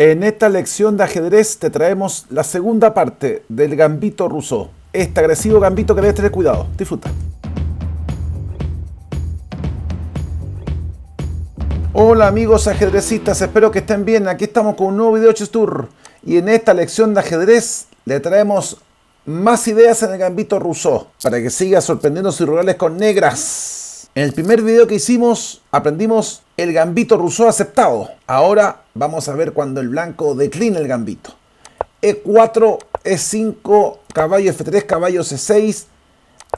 En esta lección de ajedrez te traemos la segunda parte del gambito Rousseau. Este agresivo gambito que debes tener cuidado. Disfruta. Hola amigos ajedrecistas, espero que estén bien. Aquí estamos con un nuevo video Chess Tour. Y en esta lección de ajedrez le traemos más ideas en el gambito Rousseau para que siga sorprendiendo sus rivales con negras. En el primer video que hicimos aprendimos el gambito Rousseau aceptado. Ahora vamos a ver cuando el blanco declina el gambito. E4, E5, caballo F3, caballo C6,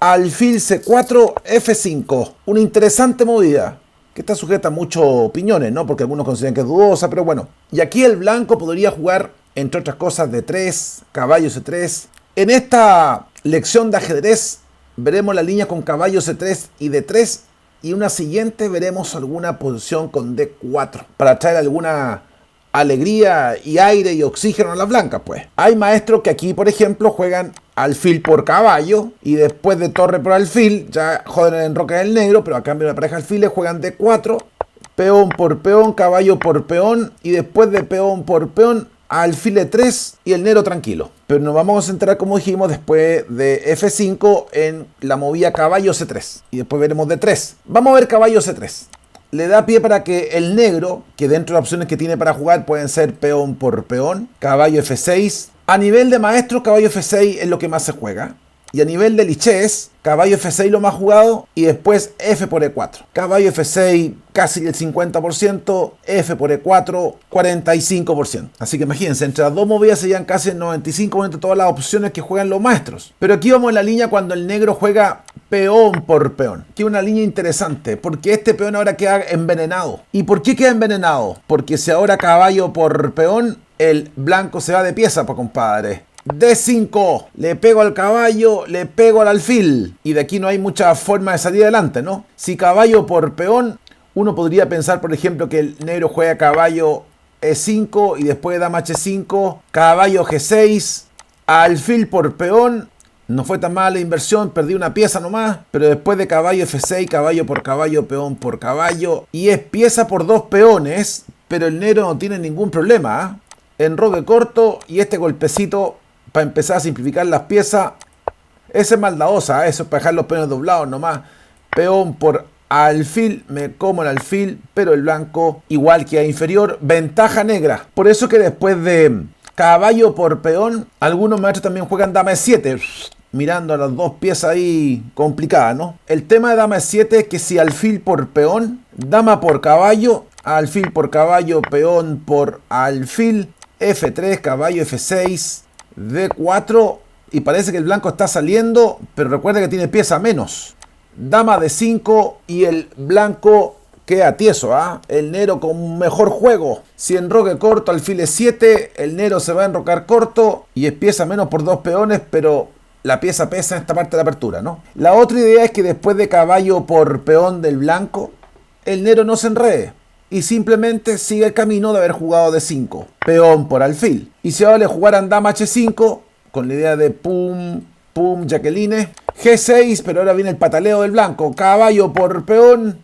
alfil C4, F5. Una interesante movida que está sujeta a muchas opiniones, ¿no? Porque algunos consideran que es dudosa, pero bueno. Y aquí el blanco podría jugar, entre otras cosas, D3, caballo C3. En esta lección de ajedrez veremos la línea con caballo C3 y D3. Y una siguiente veremos alguna posición con D4 para traer alguna alegría y aire y oxígeno a las blancas, pues. Hay maestros que aquí, por ejemplo, juegan alfil por caballo y después de torre por alfil ya joden el enroque del negro, pero a cambio de la pareja alfiles juegan D4, peón por peón, caballo por peón y después de peón por peón alfil E3 y el negro tranquilo. Pero nos vamos a centrar, como dijimos, después de F5 en la movida caballo C3 y después veremos D3. Vamos a ver caballo C3. Le da pie para que el negro, que dentro de las opciones que tiene para jugar pueden ser peón por peón, caballo F6. A nivel de maestro, caballo F6 es lo que más se juega. Y a nivel de lichess, caballo F6 lo más jugado y después F por E4. Caballo F6 casi el 50%, F por E4 45%. Así que imagínense, entre las dos movidas serían casi el 95% de todas las opciones que juegan los maestros. Pero aquí vamos en la línea cuando el negro juega peón por peón. Aquí una línea interesante, porque este peón ahora queda envenenado. ¿Y por qué queda envenenado? Porque si ahora caballo por peón, el blanco se va de pieza, pues compadre. D5, le pego al caballo, le pego al alfil. Y de aquí no hay mucha forma de salir adelante, ¿no? Si caballo por peón, uno podría pensar, por ejemplo, que el negro juega caballo E5 y después dama H5, caballo G6, alfil por peón. No fue tan mala la inversión, perdí una pieza nomás, pero después de caballo F6, caballo por caballo, peón por caballo, y es pieza por dos peones, pero el negro no tiene ningún problema, ¿eh? Enroque corto y este golpecito para empezar a simplificar las piezas. Esa es maldadosa, ¿eh? Eso es para dejar los peones doblados nomás. Peón por alfil, me como el alfil, pero el blanco igual que a inferior, ventaja negra. Por eso que después de caballo por peón, algunos maestros también juegan dama E7, mirando a las dos piezas ahí complicadas, ¿no? El tema de dama E7 es que si alfil por peón, dama por caballo, alfil por caballo, peón por alfil, F3, caballo F6, D4, y parece que el blanco está saliendo, pero recuerda que tiene pieza menos. Dama D5 y el blanco queda tieso, ¿ah? El negro con un mejor juego. Si enroque corto, alfil E7, el negro se va a enrocar corto y es pieza menos por dos peones, pero la pieza pesa en esta parte de la apertura, ¿no? La otra idea es que después de caballo por peón del blanco, el negro no se enrede y simplemente sigue el camino de haber jugado D5, peón por alfil. Y si ahora le jugaran dama H5, con la idea de pum, pum, Jacqueline, G6, pero ahora viene el pataleo del blanco, caballo por peón,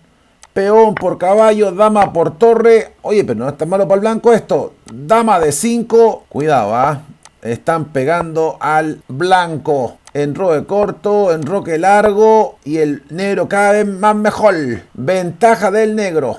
peón por caballo, dama por torre. Oye, pero no es tan malo para el blanco esto. Dama D5, cuidado, ¿ah? Están pegando al blanco. Enroque corto, enroque largo y el negro cada vez más mejor. Ventaja del negro.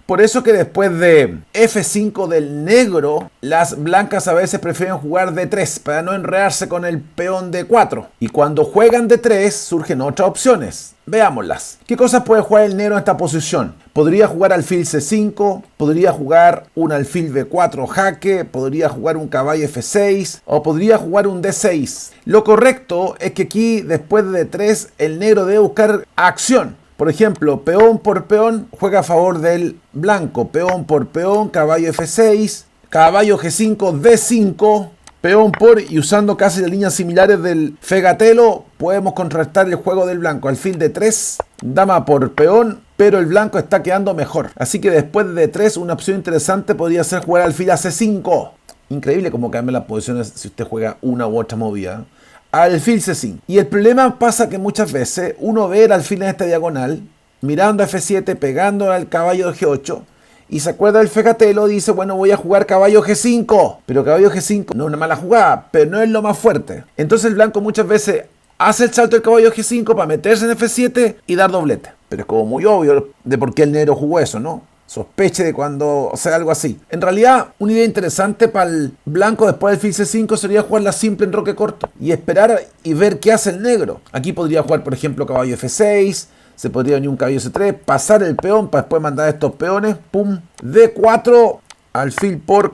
Por eso que después de F5 del negro, las blancas a veces prefieren jugar D3 para no enredarse con el peón D4. Y cuando juegan D3 surgen otras opciones. Veámoslas. ¿Qué cosas puede jugar el negro en esta posición? Podría jugar alfil C5, podría jugar un alfil B4 jaque, podría jugar un caballo F6 o podría jugar un D6. Lo correcto es que aquí después de D3 el negro debe buscar acción. Por ejemplo, peón por peón juega a favor del blanco. Peón por peón, caballo F6, caballo G5, D5, peón por, y usando casi las líneas similares del Fegatelo, podemos contrarrestar el juego del blanco. Alfil D3, dama por peón, pero el blanco está quedando mejor. Así que después de D3, una opción interesante podría ser jugar alfil a C5. Increíble cómo cambian las posiciones si usted juega una u otra movida. Alfil C5. Y el problema pasa que muchas veces uno ve el alfil en esta diagonal, mirando a F7, pegando al caballo de G8, y se acuerda del Fecatelo, dice, bueno, voy a jugar caballo G5. Pero caballo G5 no es una mala jugada, pero no es lo más fuerte. Entonces el blanco muchas veces hace el salto del caballo G5 para meterse en F7 y dar doblete. Pero es como muy obvio de por qué el negro jugó eso, ¿no? Sospeche de cuando sea algo así. En realidad, una idea interesante para el blanco después del fil C5 sería jugar la simple en roque corto y esperar y ver qué hace el negro. Aquí podría jugar, por ejemplo, caballo F6, se podría venir un caballo C3, pasar el peón para después mandar estos peones, pum, D4, alfil por,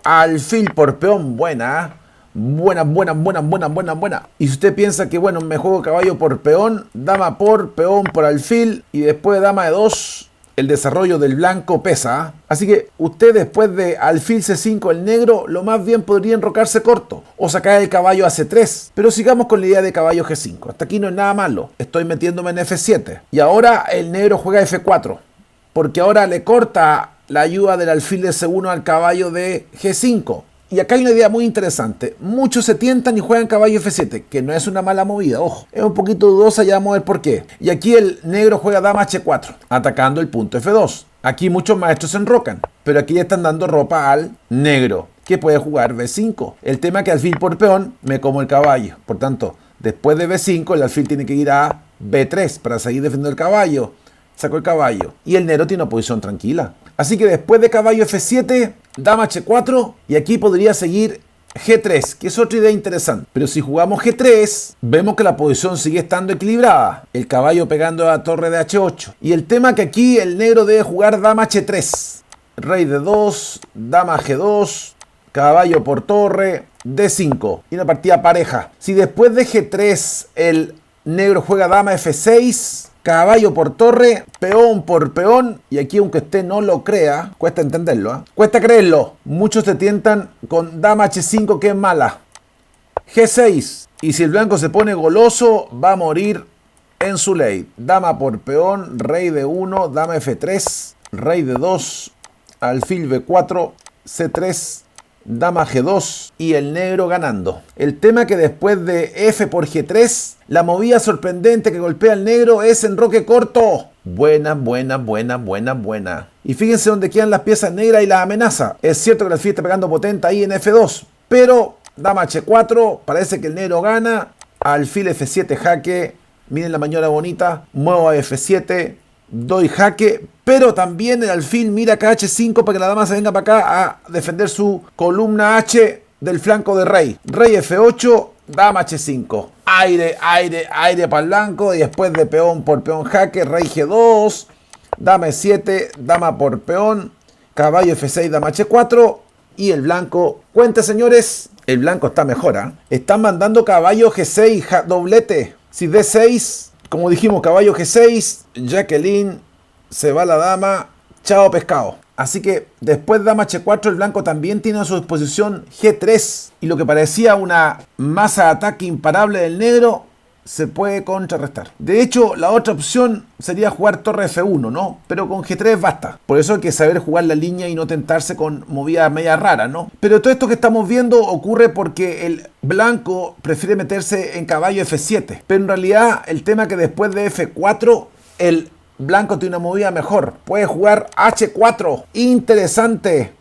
alfil por peón, buena, buena. Y si usted piensa que, bueno, me juego caballo por peón, dama por, peón por alfil y después dama de 2, el desarrollo del blanco pesa. Así que usted después de alfil C5 el negro, lo más bien podría enrocarse corto o sacar el caballo a C3. Pero sigamos con la idea de caballo G5. Hasta aquí no es nada malo. Estoy metiéndome en F7. Y ahora el negro juega F4. Porque ahora le corta la ayuda del alfil de C1 al caballo de G5. Y acá hay una idea muy interesante. Muchos se tientan y juegan caballo F7, que no es una mala movida, ojo. Es un poquito dudosa, ya vamos a ver por qué. Y aquí el negro juega dama H4, atacando el punto F2. Aquí muchos maestros se enrocan, pero aquí ya están dando ropa al negro, que puede jugar B5. El tema es que alfil por peón me como el caballo. Por tanto, después de B5, el alfil tiene que ir a B3 para seguir defendiendo el caballo. Sacó el caballo. Y el negro tiene una posición tranquila. Así que después de caballo F7, dama H4, y aquí podría seguir G3, que es otra idea interesante. Pero si jugamos G3, vemos que la posición sigue estando equilibrada. El caballo pegando a la torre de H8. Y el tema que aquí el negro debe jugar dama H3. Rey de 2, dama G2, caballo por torre, D5. Y una partida pareja. Si después de G3 el negro juega dama F6... caballo por torre, peón por peón, y aquí aunque usted no lo crea, cuesta entenderlo, ¿eh? Cuesta creerlo. Muchos se tientan con dama H5 que es mala. G6, y si el blanco se pone goloso, va a morir en su ley. Dama por peón, rey de 1, dama F3, rey de 2, alfil B4, C3, dama G2 y el negro ganando. El tema que después de F por G3, la movida sorprendente que golpea al negro es enroque corto. Buena. Y fíjense dónde quedan las piezas negras y la amenaza. Es cierto que el alfil está pegando potente ahí en F2, pero dama H4, parece que el negro gana. Alfil F7 jaque, miren la maniobra bonita, muevo a F7, doy jaque, pero también el alfil mira acá H5 para que la dama se venga para acá a defender su columna H del flanco de rey. Rey F8, dama H5. Aire para el blanco y después de peón por peón jaque, rey G2, dama E7, dama por peón, caballo F6, dama H4 y el blanco. Cuente, señores, el blanco está mejor, ¿eh? Están mandando caballo G6, doblete. Si D6... como dijimos, caballo G6, Jacqueline, se va la dama, chao pescado. Así que después de dama H4, el blanco también tiene a su disposición G3. Y lo que parecía una masa de ataque imparable del negro, se puede contrarrestar. De hecho, la otra opción sería jugar torre F1, ¿no? Pero con G3 basta. Por eso hay que saber jugar la línea y no tentarse con movidas media raras, ¿no? Pero todo esto que estamos viendo ocurre porque el blanco prefiere meterse en caballo F7. Pero en realidad, el tema es que después de F4, el blanco tiene una movida mejor. Puede jugar H4. Interesante.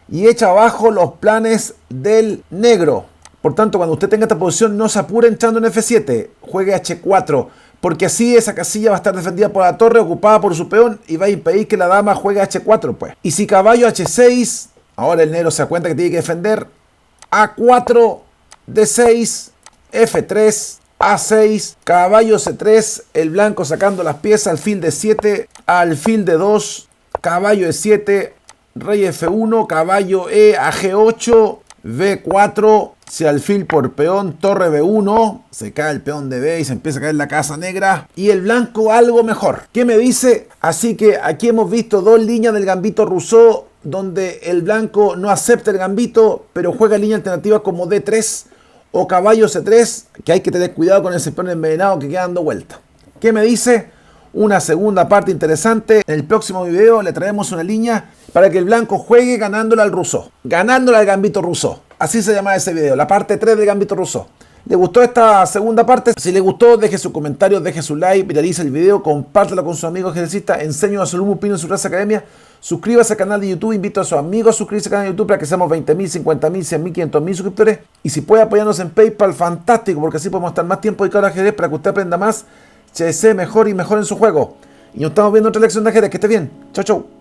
Y echa abajo los planes del negro. Por tanto, cuando usted tenga esta posición, no se apure entrando en F7. Juegue H4. Porque así esa casilla va a estar defendida por la torre, ocupada por su peón, y va a impedir que la dama juegue H4, pues. Y si caballo H6, ahora el negro se da cuenta que tiene que defender. A4, D6, F3, A6, caballo C3, el blanco sacando las piezas, alfil D7, alfil D2, caballo E7, rey F1, caballo E a G8, B4, si alfil por peón, torre B1, se cae el peón de B y se empieza a caer la casa negra. Y el blanco algo mejor. ¿Qué me dice? Así que aquí hemos visto dos líneas del gambito Rousseau, donde el blanco no acepta el gambito, pero juega línea alternativa como D3 o caballo C3, que hay que tener cuidado con ese peón envenenado que queda dando vuelta. ¿Qué me dice? Una segunda parte interesante. En el próximo video le traemos una línea para que el blanco juegue ganándole al Rousseau. Ganándole al gambito Rousseau. Así se llama ese video, la parte 3 del gambito Rousseau. ¿Le gustó esta segunda parte? Si le gustó, deje su comentario, deje su like, viralice el video, compártelo con sus amigos ajedrecistas, enseño a Solum Pino en su Raza Academia, suscríbase al canal de YouTube, invito a sus amigos a suscribirse al canal de YouTube para que seamos 20.000, 50.000, 100.000, 500.000 suscriptores. Y si puede apoyarnos en PayPal, fantástico, porque así podemos estar más tiempo dedicado al ajedrez para que usted aprenda más, se mejor y mejor en su juego. Y nos estamos viendo en otra lección de ajedrez. Que esté bien. Chau, chau.